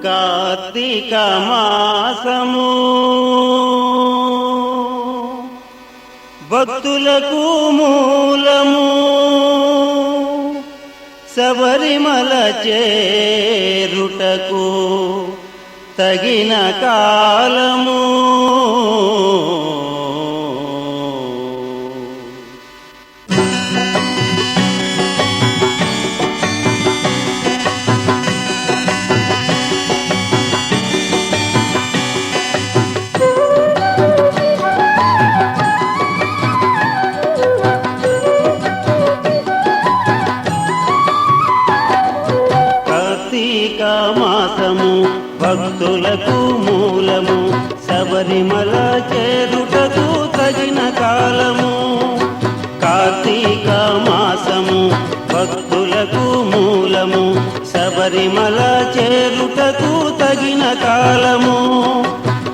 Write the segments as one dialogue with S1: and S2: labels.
S1: కార్తీక మాసము భక్తులకు మూలము, శబరిమల చేరుటకు తగిన కాలము. కార్తీక మాసము భక్తులకు మూలము, శబరిమల చేరుటకు తగిన కాలము. కార్తీక మాసము భక్తులకు మూలము, శబరిమల చేరుటకు తగిన కాలము.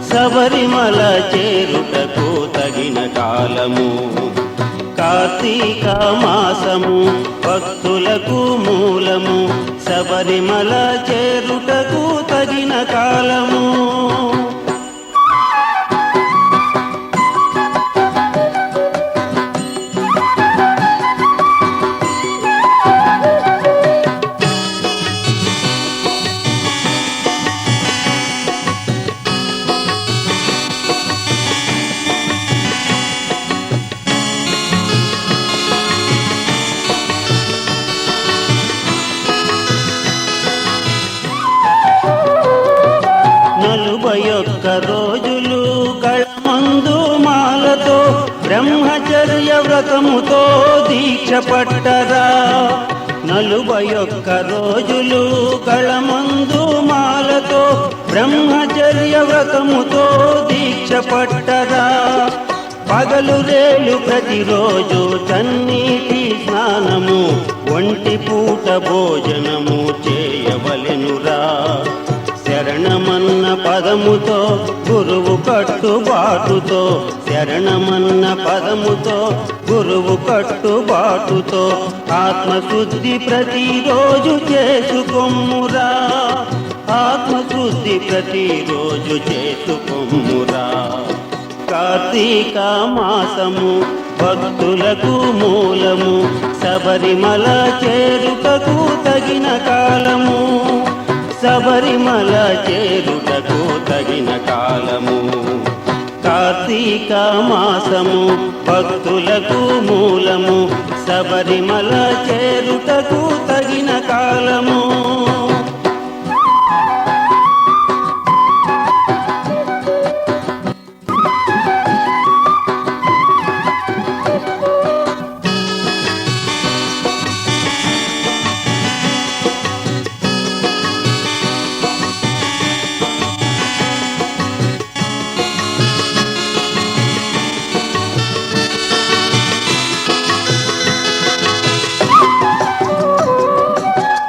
S1: శబరిమల చేరుటకు తగిన కాలము. కార్తీక మాసము భక్తులకు మూలము, శబరిమల చేరుటకు తగిన కాలము. ఒక్క రోజులు కళమందు మాలతో బ్రహ్మచర్య వ్రతముతో దీక్ష పట్టరా. 41 రోజులు కళమందు మాలతో బ్రహ్మచర్య వ్రతముతో దీక్ష పట్టరా. పగలు రేలు ప్రతిరోజు చన్నీటి స్నానము, ఒంటి పూట భోజనము చేయవలెనురా. శరణమన్న పదముతో గురువు కట్టుబాటుతో, శరణమన్న పదముతో గురువు కట్టుబాటుతో ఆత్మశుద్ధి ప్రతిరోజు చేసుకొమ్మురా. ఆత్మశుద్ధి ప్రతిరోజు చేసుకొమ్మురా. కార్తీక మాసము భక్తులకు మూలము, శబరిమల చేరుటకు తగిన కాలము. శబరిమల చేరుటకు తగిన కాలము. కార్తీక మాసము భక్తులకు మూలము, శబరిమల చేరుటకు తగిన కాలము.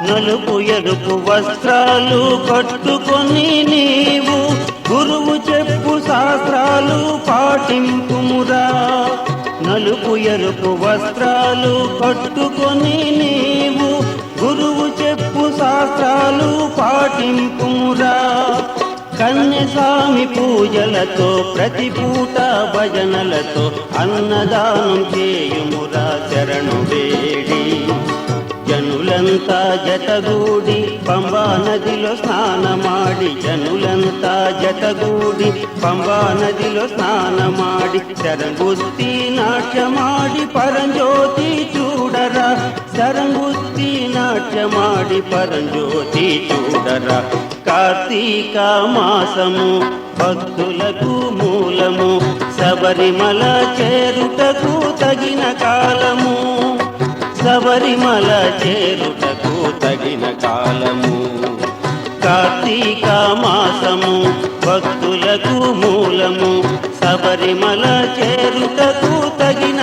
S1: నలుపు ఎరుపు వస్త్రాలు కట్టుకొని నీవు గురువు చెప్పు శాస్త్రాలు పాటింపుమురా. నలుపు ఎరుపు వస్త్రాలు కట్టుకొని నీవు గురువు చెప్పు శాస్త్రాలు పాటింపుమురా. కన్యస్వామి పూజలతో ప్రతి పూట భజనలతో అన్నదానం చేయుమురా. శరణు వేడి జనులంతా జతగూడి పంబా నదిలో స్నానమాడి, జనులంతా జతగూడి పంబా నదిలో స్నానమాడి శరంగుత్తి నాట్యమాడి పరంజ్యోతి చూడరా. శరంగుత్తి నాట్యమాడి పరంజ్యోతి చూడరా. కార్తీక మాసము భక్తులకు మూలము, శబరిమల చేరుటకు తగిన కాలము. శబరిమల చేరుటకు తగిన కాలము. కార్తీక మాసము భక్తులకు మూలము, శబరిమల చేరుటకు తగిన